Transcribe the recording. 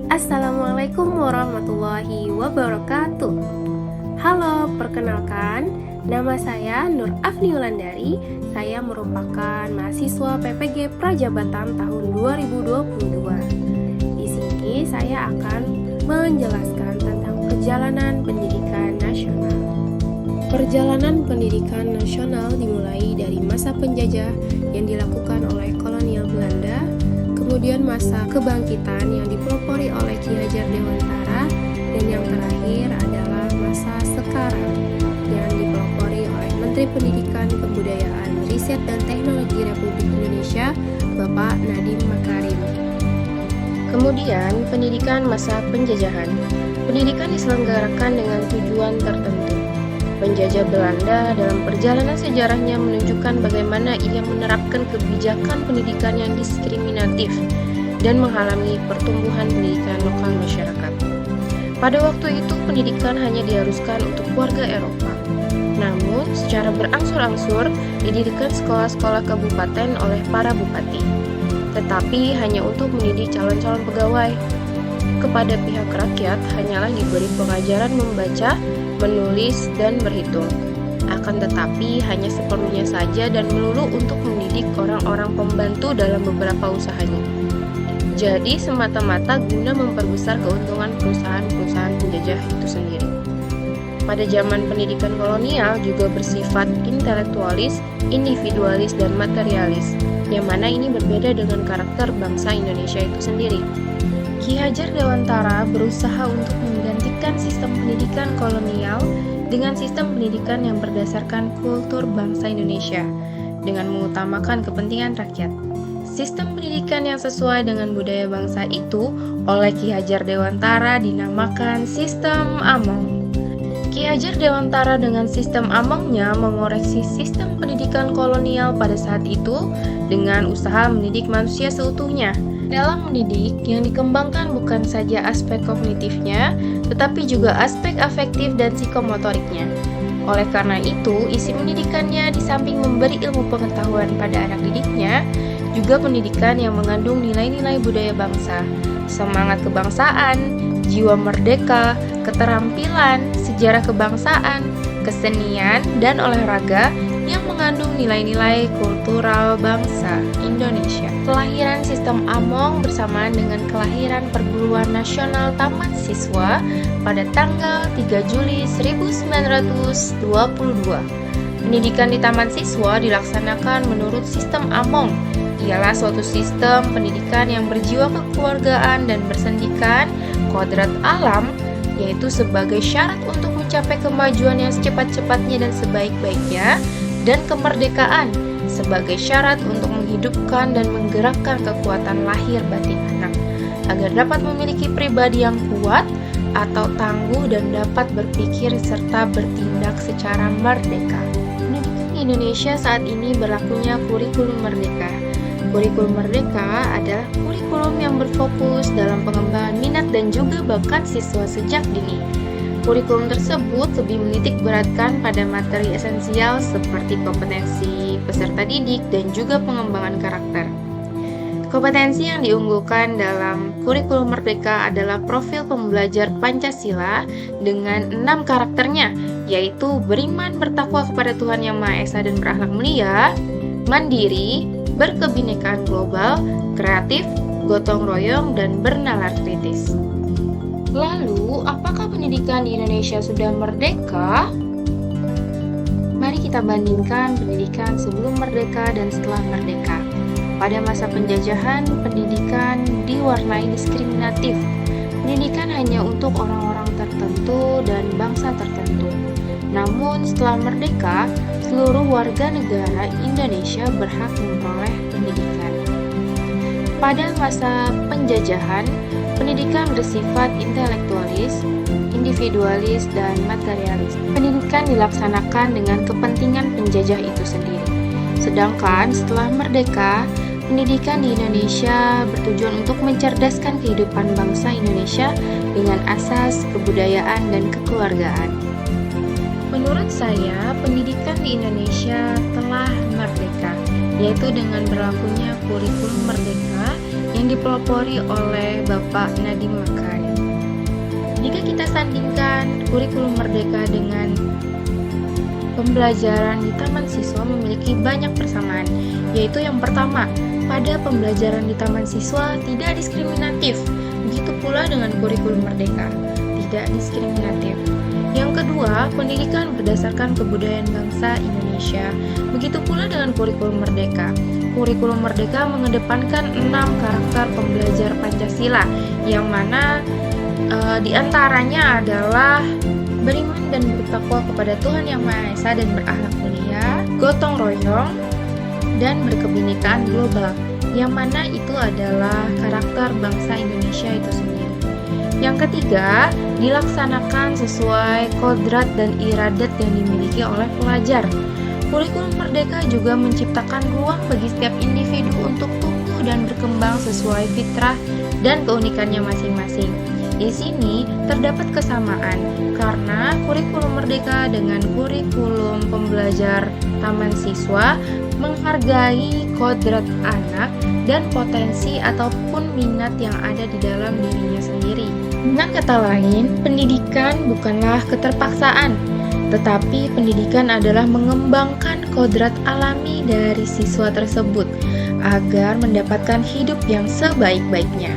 Assalamualaikum warahmatullahi wabarakatuh. Halo, perkenalkan, nama saya Nur Afni Wulandari. Saya merupakan mahasiswa PPG Prajabatan tahun 2022. Di sini saya akan menjelaskan tentang perjalanan pendidikan nasional. Perjalanan pendidikan nasional dimulai dari masa penjajah yang dilakukan oleh kolonial Belanda, kemudian masa kebangkitan yang dipelopori oleh Ki Hajar Dewantara, dan yang terakhir adalah masa sekarang yang dipelopori oleh Menteri Pendidikan, Kebudayaan, Riset dan Teknologi Republik Indonesia, Bapak Nadiem Makarim. Kemudian, pendidikan masa penjajahan. Pendidikan diselenggarakan dengan tujuan tertentu. Penjajah Belanda dalam perjalanan sejarahnya menunjukkan bagaimana ia menerapkan kebijakan pendidikan yang diskriminatif dan menghalangi pertumbuhan pendidikan lokal masyarakat. Pada waktu itu, pendidikan hanya diharuskan untuk warga Eropa. Namun, secara berangsur-angsur didirikan sekolah-sekolah kabupaten oleh para bupati, tetapi hanya untuk mendidik calon-calon pegawai. Kepada pihak rakyat hanyalah diberi pengajaran membaca, menulis, dan berhitung. Akan tetapi hanya seperlunya saja dan melulu untuk mendidik orang-orang pembantu dalam beberapa usahanya. Jadi semata-mata guna memperbesar keuntungan perusahaan-perusahaan penjajah itu sendiri. Pada zaman pendidikan kolonial juga bersifat intelektualis, individualis, dan materialis, yang mana ini berbeda dengan karakter bangsa Indonesia itu sendiri. Ki Hajar Dewantara berusaha untuk menggantikan sistem pendidikan kolonial dengan sistem pendidikan yang berdasarkan kultur bangsa Indonesia dengan mengutamakan kepentingan rakyat. Sistem pendidikan yang sesuai dengan budaya bangsa itu oleh Ki Hajar Dewantara dinamakan sistem Among. Ki Hajar Dewantara dengan sistem Amongnya mengoreksi sistem pendidikan kolonial pada saat itu dengan usaha mendidik manusia seutuhnya. Dalam mendidik, yang dikembangkan bukan saja aspek kognitifnya, tetapi juga aspek afektif dan psikomotoriknya. Oleh karena itu, isi pendidikannya di samping memberi ilmu pengetahuan pada anak didiknya, juga pendidikan yang mengandung nilai-nilai budaya bangsa, semangat kebangsaan, jiwa merdeka, keterampilan, sejarah kebangsaan, kesenian, dan olahraga yang mengandung nilai-nilai kultural bangsa Indonesia. Kelahiran sistem Among bersamaan dengan kelahiran Perguruan Nasional Taman Siswa pada tanggal 3 Juli 1922. Pendidikan di Taman Siswa dilaksanakan menurut sistem Among. Ialah suatu sistem pendidikan yang berjiwa kekeluargaan dan bersendikan kodrat alam, yaitu sebagai syarat untuk mencapai kemajuan yang secepat-cepatnya dan sebaik-baiknya, dan kemerdekaan sebagai syarat untuk menghidupkan dan menggerakkan kekuatan lahir batin anak agar dapat memiliki pribadi yang kuat atau tangguh dan dapat berpikir serta bertindak secara merdeka. Pendidikan di Indonesia saat ini berlakunya kurikulum merdeka. Kurikulum merdeka adalah kurikulum yang berfokus dalam pengembangan minat dan juga bakat siswa sejak dini. Kurikulum tersebut lebih menitik beratkan pada materi esensial seperti kompetensi peserta didik dan juga pengembangan karakter. Kompetensi yang diunggulkan dalam kurikulum merdeka adalah profil pembelajar Pancasila dengan 6 karakternya, yaitu beriman bertakwa kepada Tuhan Yang Maha Esa dan berakhlak mulia, mandiri, berkebinekaan global, kreatif, gotong royong, dan bernalar kritis. Lalu, apakah pendidikan di Indonesia sudah merdeka? Mari kita bandingkan pendidikan sebelum merdeka dan setelah merdeka. Pada masa penjajahan, pendidikan diwarnai diskriminatif. Pendidikan hanya untuk orang-orang tertentu dan bangsa tertentu. Namun, setelah merdeka, seluruh warga negara Indonesia berhak memperoleh pendidikan. Pada masa penjajahan, pendidikan bersifat intelektualis, individualis, dan materialis. Pendidikan dilaksanakan dengan kepentingan penjajah itu sendiri. Sedangkan setelah merdeka, pendidikan di Indonesia bertujuan untuk mencerdaskan kehidupan bangsa Indonesia dengan asas kebudayaan dan kekeluargaan. Menurut saya, pendidikan di Indonesia telah merdeka, yaitu dengan berlakunya kurikulum merdeka yang dipelopori oleh Bapak Nadiem Makarim. Jika kita sandingkan kurikulum Merdeka dengan pembelajaran di Taman Siswa memiliki banyak persamaan, yaitu yang pertama, pada pembelajaran di Taman Siswa tidak diskriminatif, begitu pula dengan kurikulum Merdeka, tidak diskriminatif. Yang kedua, pendidikan berdasarkan kebudayaan bangsa Indonesia, begitu pula dengan kurikulum Merdeka. Kurikulum Merdeka mengedepankan 6 karakter pembelajar Pancasila, yang mana di antaranya adalah beriman dan bertakwa kepada Tuhan Yang Maha Esa dan berakhlak mulia, gotong royong, dan berkebinekaan global, yang mana itu adalah karakter bangsa Indonesia itu sendiri. Yang ketiga, dilaksanakan sesuai kodrat dan iradat yang dimiliki oleh pelajar. Kurikulum Merdeka juga menciptakan ruang bagi setiap individu untuk tumbuh dan berkembang sesuai fitrah dan keunikannya masing-masing. Di sini terdapat kesamaan karena kurikulum Merdeka dengan kurikulum pembelajar Taman Siswa menghargai kodrat anak dan potensi ataupun minat yang ada di dalam dirinya sendiri. Dengan kata lain, pendidikan bukanlah keterpaksaan, tetapi pendidikan adalah mengembangkan kodrat alami dari siswa tersebut agar mendapatkan hidup yang sebaik-baiknya.